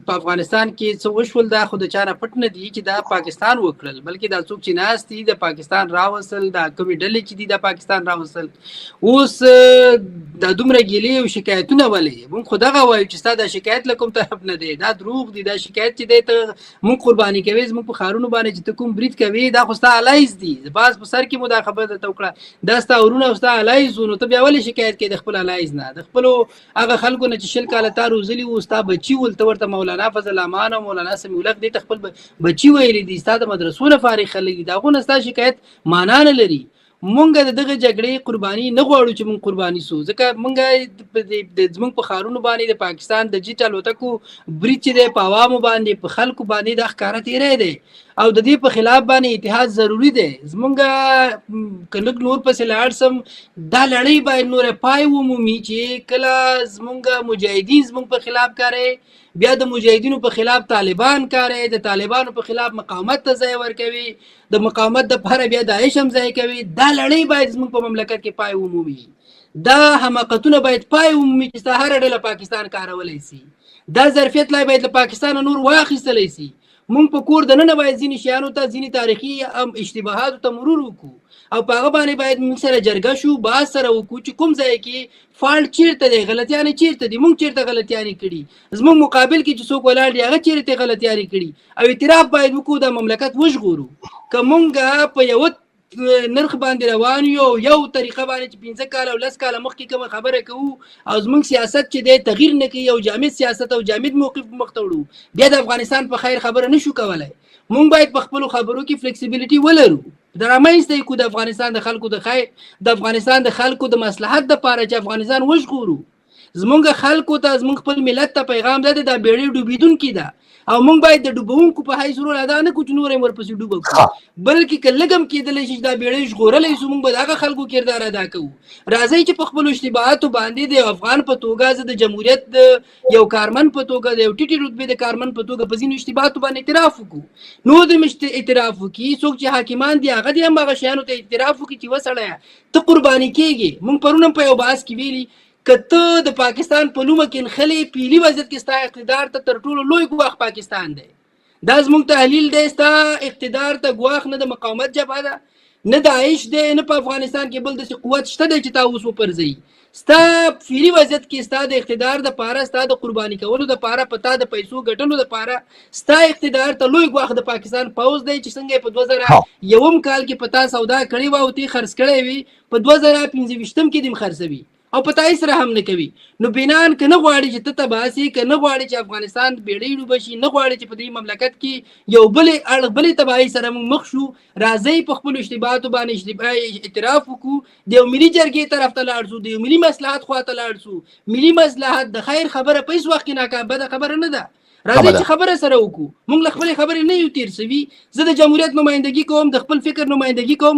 په افغانستان کې څه وشول دا خو د چا نه پټ نه دي چې دا پاکستان وکړل، بلکې دا څوک چې ناست دي د پاکستان راوستل دا کومې ډلې چې دي د پاکستان راوستل. اوس دا دومره ګیلې او شکایتونه ولې موږ خو دغه وایو چې ستا دا شکایت له کوم طرف نه دی، دا دروغ دي، دا شکایت چې دی ته موږ قرباني کوي زموږ په ښارونو باندې چې ته کوم برید کوي دا خو ستا الایز دي. باز په سر کې مو دا خبره درته وکړه دا ستا ورونه او ستا الایز وو، نو ته بیا ولې شکایت کوې د خپل الایز نه، د خپلو هغه خلکو نه چې 20 کاله تا روزلي وو ستا بچي ول ته ورته مولانا فضل امان او مولانا سمیع الحق دې ته خپل بچي ویلي دي، ستا د مدرسو نه فارغ خلک دي، د هغو نه ستا شکایت معنا نه لري. مونږ د دغه جګړې قرباني نه غواړو چې مونږ قرباني سو ځکه مونږ زموږ په ښارونو باندې د پاکستان د جیټ الوتکو برید چې دی په عوامو باندې په خلکو باندې دا ښکاره تیری دی او د دې په خلاف باندې اتحاد ضروري دی. زمونږ که لږ نور پسې لاړ سم دا لړۍ باید نوره پای ومومي چې کله زمونږ مجاهدین زمونږ په خلاف کاری بیا د مجاهدینو په خلاف طالبان کاری، د طالبانو په خلاف مقاومت ته ځای ورکوي، د مقاومت دپاره بیا داعش هم ځای کوي. دا لړۍ باید زموږ په مملکت کې پای ومومي، دا حماقتونه باید پای ومومي چې ستا هره ډله پاکستان کارولی سي، دا ظرفیت لا باید له پاکستانه نور واخیستلی سي. مونږ په کور دننه باید ځینې شیانو ته ځینې تاریخي اشتباهاتو ته مرور وکړو او په هغه باندې باید موږ سره جرګه شو بحث سره وکړو چې کوم ځای کې فالټ چیرته دی، غلطیانې چیرته دي، موږ چیرته غلطیانې کړي، زموږ مقابل کې چې څوک ولاړ دي هغه چیرته غلطیانې کړي او اعتراف باید وکړو د مملکت وژغورو. که موږ په یوه نرخ باندې روان یو طریقه باندې چې 15 کال او 10 کال مخکې کوم خبره کوو او زموږ سیاست چې دی تغییر نه کوي او جامد سیاست او جامد موقف مخ ته وړو بیا د افغانستان په خیر خبره نشو کولای. مونږ باید په خپل خبرو کې فلیکسیبিলিټي ولرو د رامنځته کو د افغانستان د خلکو د خیر د افغانستان د خلکو د مصلحت لپاره چې افغانستان وژغورو. زمونږ خلکو ته زمونږ خپل ملت ته پیغام ده د بیړۍ ډوبیدونکې ده او مونږ باید د ډوبونکو په حیث رول ادا نه کړو چې نور یې ورپسې ډوبه کړو بلکې که لږ هم کېدلی شي چې دا بیړۍ ژغورلی شو مونږ به د هغه خلکو کردار ادا کوو. راځئ چې په خپلو اشتباهاتو باندې د افغان په توګه زه د جمهوریت د یو کارمن په توګه د یو ټیټې رتبې د کارمن په توګه په ځینو اشتباهاتو باندې اعتراف وکړو. نو د اعتراف وکړي څوک چې حاکمان دي هغه دې هم هغه شیانو ته اعتراف وکړي چې وسړیه ته قرباني کېږې. مونږ پرون هم په یو بحث کې ویلي که ته د پاکستان په لومه کې نښلې پیلي وضعیت کې ستا اقتدار ته تر ټولو لوی ګواښ پاکستان دی. دا زموږ تحلیل دی ستا اقتدار ته ګواښ نه د مقاومت جبهه ده نه داعش دی نه په افغانستان کې بل داسې قوت شته دی چې تا اوس وپرځوي. ستا فعلي وضعیت کې ستا د اقتدار دپاره ستا د قرباني کولو دپاره په تا د پیسو ګټلو دپاره ستا اقتدار ته لوی ګواښ د پاکستان پوځ دی چې څنګه یې په 2001 کال کې په تا سودا کړې وه او ته یې خرڅ کړی وي په 2025 کې دې هم خرڅوي او په تای سره هم نه کوي. نو بنان که نه غواړي چې ته تباسي که نه غواړي چې افغانستان بیړۍ ډوبه شي نه غواړي چې په دې مملکت کې یو بلې تباهۍ سره موږ مخ شو راځئ په خپلو اشتباهاتو باندې اعتراف وکړو د یو ملي جرګې طرف ته لاړ شو د یو ملي مصلحت خوا ته لاړ شو. ملي مصلحت د خیر خبره په هیڅ وخت کې ناکامه خبره نه ده. راځي چې خبره سره وکړو. موږ له خپلې خبرې نه یو تیر سوي. زه د جمهوریت نمایندګي کوم د خپل فکر نمایندګي کوم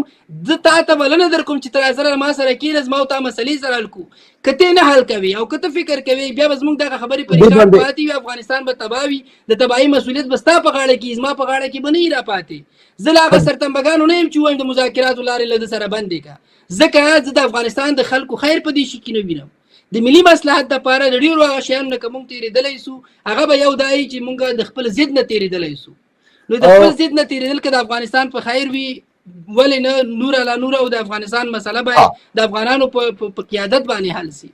زه تا ته بلنه در کوم چې تر سره ما سره کېنه زما او تا مسلې سره حل کړو. که ته نه حل کوي او که ته فکر کوي بیا به زموږ دغه خبرې په ریکارډ پاتې وي افغانستان به تباه وي د تباهۍ مسؤلیت به ستا په غاړه کې زما په غاړه کې به نه را پاتې. زه له هغه سرتنبګانو نه یم چې وایم د مذاکراتو لارې له ده سره بندې کړه ځکه زه د افغانستان د خلکو خیر په دې شي کې نه وینم. د ملي مصلحت دپاره د ډېرو هغه شیانو نه که موږ تېرېدلی سو هغه به یو دا چې موږ د خپل ضد نه تېرېدلی سو. نو د خپل ضد نه تېرېدل که د افغانستان په خیر وي ولې نه نور علا نور او د افغانستان مسله باید د افغانانو په قیادت باندې حل سي.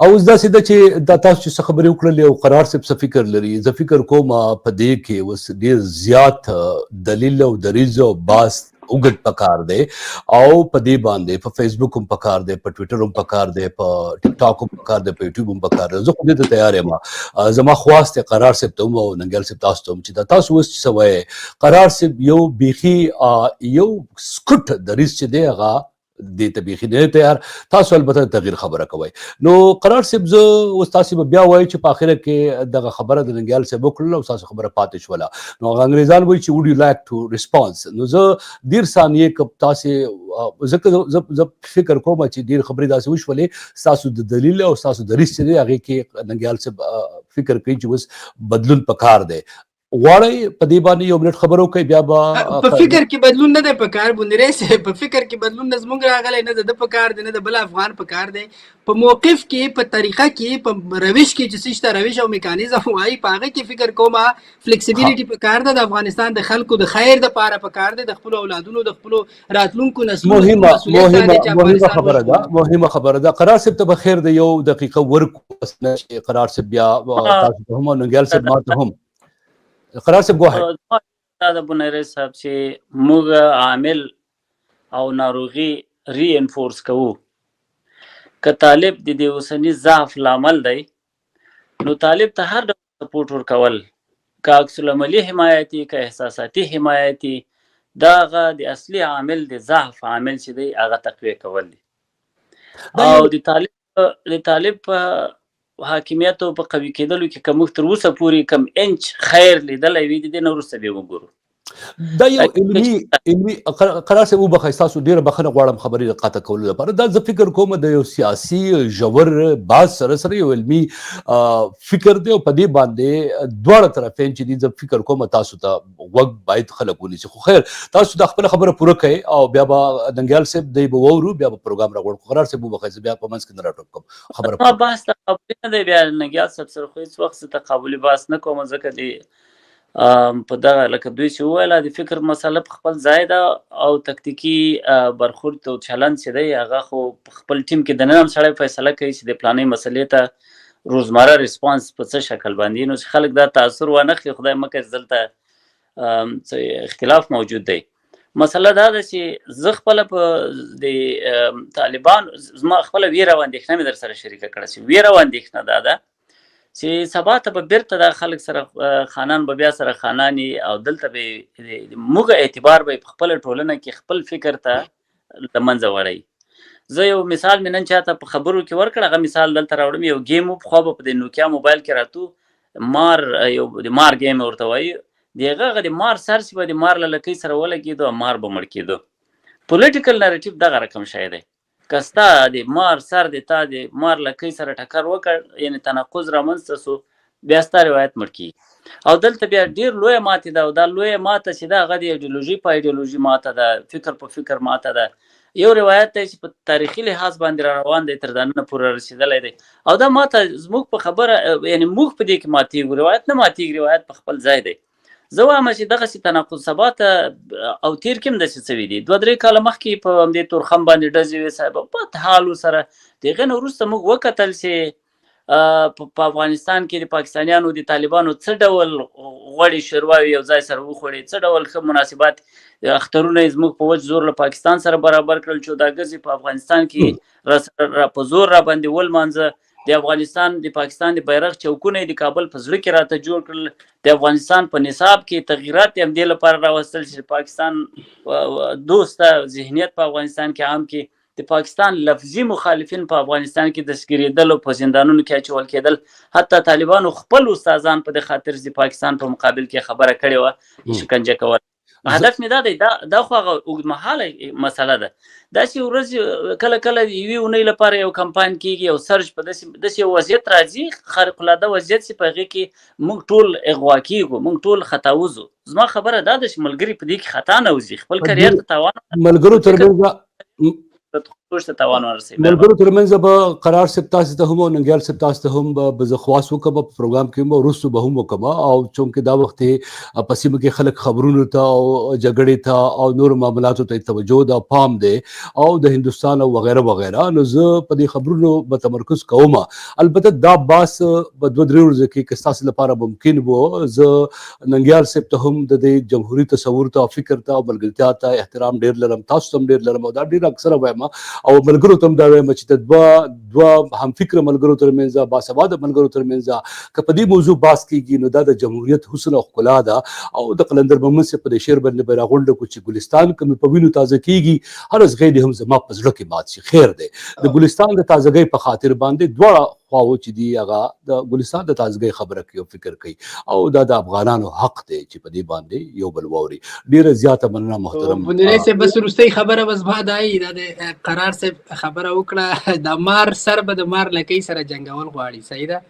او اوس داسې ده چې دا تاسو چې څه خبرې وکړلې او قرار صاحب څه فکر لري زه فکر کوم په دې کې اوس ډېر زیات دلیل او دریځ او باس اوږد پکار دی او په دې باندې په فیسبوک هم پکار دی په ټویټر هم پکار دی په ټیک ټاک هم پکار دی په یوټیوب هم پکار دی. زه خو دې ته تیار یم. زما خواست دی قرار صاحب ته هم او ننګیال صاحب تاسو ته هم چې دا تاسو اوس څه وایې قرار صاحب یو بیخي یو سکوټ دریځ چې دی هغه دې ته بیخي نه تیار تاسو البته تغییر خبره کوئ. نو قرار صاحب زه اوس تاسو به بیا وایي چې په اخره کې دغه خبره د ننګیال صاحب وکړله او ستاسو خبره پاتې شوله نو هغه انګریزان وایي چې وډ یو لایک ټو ریسپانس. نو زه ډېر ثانیې که تاسې ځکه زه فکر کوم چې ډېر خبرې داسې وشولې ستاسو د دلیل او ستاسو دریځ چې دی هغې کې ننګیال صاحب فکر کوي چې اوس بدلون پکار دی. غواړئ په دې باندې یو منټ خبرو کوي بیا به په فکر کې بدلون نه دی پکار بندرې سه په فکر کې بدلون نه زموږ راغلی نه د پکار دی نه د بل افغان پکار دی. په موقف کې په طریقه کې په روش کې چې څه روش او میکانیزم وایي په هغه کې فکر کوم فلیکسیبিলিټي پکار ده د افغانستان د خلکو د خیر لپاره پکار دی د خپل اولادونو د خپل راتلونکو نسلونو مهمه خبره ده. قرار صاحب ته بخیر د یو دقیقه ورکو چې قرار صاحب بیا تاسو ته هم ننګیال صاحب ماته هم قرار صاحب ګوهه دا د بنیری صاحب چې موږ عامل او ناروغي ری انفورس کوو که طالب د دې اوسني ضعف لامل دی نو طالب ته هر ډول سپورټ ورکول که عکس العملي حمایتي که احساساتي حمایتي دا هغه د اصلي عامل د ضعف عامل چې دی هغه تقویه کول دي او د طالب په حاکمیت او په قوي کېدلو کې که موږ تر اوسه پورې کم انچ خیر لیدلی وي د دې نه وروسته بیا وګورو. دا یو علمي قرار صاحب وبخښئ ستاسو ډېره بخښنه غواړم خبرې د قاطع کولو لپاره. دا زه فکر کوم د یو سیاسي ژور باز سره یو علمي فکر دی او په دې باندې دواړه طرفین چې دي زه فکر کوم تاسو ته غوږ باید خلک ونیسي. خو خیر تاسو دا خپله خبره پوره کړئ او بیا به ننګیال صاحب دی به واورو بیا به پروګرام راغوړو. قرار صاحب وبخښئ زه بیا په منځ کې نه راټوپ کوم خبره بحث تقابلي نه دی بیا ننګیال صاحب سره خو هېڅ وخت زه تقابلي بحث نه کوم ځکه د په دغه لکه دوی چې وویله د فکر مسله په خپل ځای ده او تکتیکي برخورد او چلند چې دی هغه خو په خپل ټیم کې دننه هم سړی فیصله کوي چې د پلانې مسلې ته روزمره ریسپانس په څه شکل باندې نو چې خلک دا تاثر وانخلي خدای مکړي دلته اختلاف موجود دی. مسله دا ده چې زه خپله په د طالبان زما خپله ویره او اندېښنه مې در سره شریکه کړه چې ویره او اندېښنه دا ده چې سبا ته به بیرته دا خلک سره خانان به بیا سره خاناني او دلته به موږ اعتبار به په خپله ټولنه کې خپل فکر ته له منځه وړی. زه یو مثال مې نن چاته په خبرو کې ورکړ، هغه مثال دلته راوړم. یو گیم و پخوا به په د نوکیا موبایل کې راتو مار، یو د مار گیم ورته وایي. د هغه د مار سر چې به د مار له لکۍ سره ولګېدو او مار به مړ کېدو. پولیټیکل نریټیو دغه رقم شی دی. که ستا د مار سر د تا د مار لکۍ سره ټکر وکړ، یعنې تناقض رامنځته سو، بیا ستا روایت مړ کېږي. او دلته بیا ډېر لویه ماتې ده، او دا لویه ماته چې ده هغه د ایډیولوژي په ایډیولوژي ماته ده، فکر په فکر ماته ده. یو روایت دی چې په تاریخي لحاظ باندې را روان دی، تر دننه پورې رسېدلی دی. او دا ماته زموږ په خبره، یعنې موږ په دې کې ماتېږو، روایت نه ماتېږي، روایت په خپل ځای دی. زه وایم چې دغسې تناقض سبا ته او تیر کې هم داسې څه دي. 2-3 کاله مخکې په همدې تورخم باندې ډزې وې صاحب، بد حال ورسره. د هغې نه وروسته موږ وکتل چې په افغانستان کې د پاکستانیانو د طالبانو څه ډول غوړې شورواوې یو ځای سره وخوړې، څه ډول ښه مناسبات اخترونه یې زموږ په وچ زور له پاکستان سره برابر کړل، چې دا ګزې په افغانستان کې را په زور را باندې ولمانځه. د افغانستان د پاکستان د بیرغ چوکونه یې د کابل په زړه کې راته جوړ کړل. د افغانستان په نصاب کې تغییرات یې همدې لپاره راوستل چې پاکستان دوسته ذهنیت په افغانستان کې عام کړي. د پاکستان لفظي مخالفین په افغانستان کې دستګیرېدل او په زندانونو کې اچول کېدل. حتی طالبانو خپل استادان په دې خاطر د پاکستان په مقابل کې خبره کړې وه، شکنجه کول. هدف مې دا دی، دا خو هغه اوږدمهاله مسله ده. داسې ورځ کله کله یوې اونۍ لپاره یو کمپاین کېږي، یو سرج په داسې یو وضعیت راځي، خارق‌العاده وضعیت چې په هغې کې موږ ټول اغوا کېږو، موږ ټول خطا وځو. زما خبره دا ده چې ملګري په دې کې خطا نه وځي، خپل کریر ته تاوان ملګرو ترمنځ تاوان ورسوي. ملګرو ترمنځ به قرار صاحب تاسو ته هم او ننګیال صاحب تاسو ته هم به زه خواست وکړم په پروګرام کې هم وروستو به هم وکړم. او چونکې دا وخت یې په سیمه کې خلک خبرونو ته او جګړې ته او نورو معاملاتو ته توجه ده، پام دی، او د هندوستان او وغیره وغیره. نو زه په دې خبرونو به تمرکز کوم. البته دا باس په 2-3 ورځو کې که ستاسو لپاره ممکن و، زه ننګیال صاحب ته هم د دې جمهوري تصور ته او فکر ته او ملګرتیا ته احترام ډېر لرم، تاسو ته هم ډېر لرم، او دا ډېر اکثره وایم او ملګرو ته هم دا وایم چې د دوه همفکره ملګرو ترمنځ، باسواده ملګرو ترمنځ که په دې موضوع بحث کېږي، نو دا د جمهوریت حسن او ښکلا ده. او د قلندر محمد صاحب په دې شعر باندې به راغونډه کړو چې ګلستان که مې په وینو تازه کېږي، هر ازغی دې هم زما په زړه کې مات شي. خیر دی، د ګلستان د تازګۍ په خاطر باندې دواړه خواو چې دي هغه د ګلستان د تازګۍ خبره کوي او فکر کوي، او دا د افغانانو حق دی چې په دې باندې یو بل واوري. ډېره زیاته مننه محترم بندنۍ صاحب. بس وروستۍ خبره بس بعد آی دا د قرار صاحب خبره وکړه، د مار سر به د مار لکۍ سره جنګول غواړي، صحیح ده؟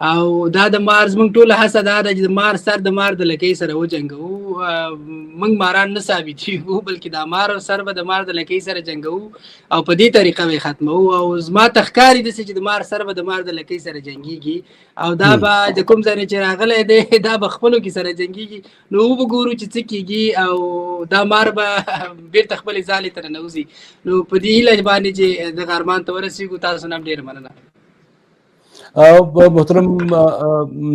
او دا د مار زموږ ټوله هڅه دا ده چې د مار سر د مار د لکۍ سره وجنګوو. موږ ماران نه ثابتېږو، بلکې د مار سر به د مار د لکۍ سره جنګوو او په دې طریقه به یې ختموو. او زما ته ښکاري داسې چې د مار سر به د مار د لکۍ سره جنګېږي، او دا به د کوم ځای نه چې راغلی دی دا به خپلو کې سره جنګېږي. نو وګورو چې څه کېږي، او دا مار به بېرته خپلې ځالې ته ننوځي. نو په دې هیله باندې چې دغه ارمان ته ورسېږو. تاسو نه هم ډېره مننه. محترم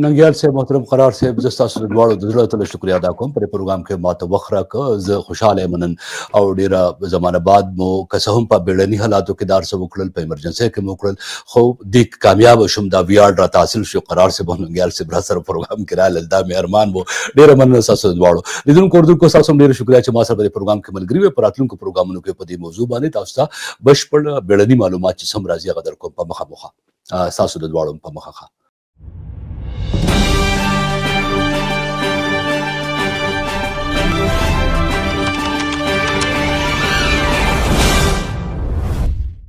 ننګیال صاحب، محترم قرار صاحب، زه ستاسو د دواړو د زړه ته شکریه ادا کوم. په پروګرام کې ماته وخت راکړه، زه خوشحاله یم نن، او ډېره زمانه بعد مو که څه هم په بیړني حالاتو کې دا هر څه وکړل، په ایمرجنسۍ کې مو وکړل، خو دې کامیابه شوم، دا ویاړ راته حاصل شو. قرار صاحب او ننګیال صاحب را سره پروګرام کې راغلل، دا مې ارمان و. ډېره مننه ستاسو د دواړو لیدونکو اردونکو، ستاسو هم ډېره شکریه چې ما سره په دې پروګرام کې ملګري وئ. په راتلونکو پروګرامونو کې په دې موضوع باندې تاسو ته بشپړ بیړني معلومات چې سم راځي هغه در کوم. په مخه ستاسو د دواړو په مخه.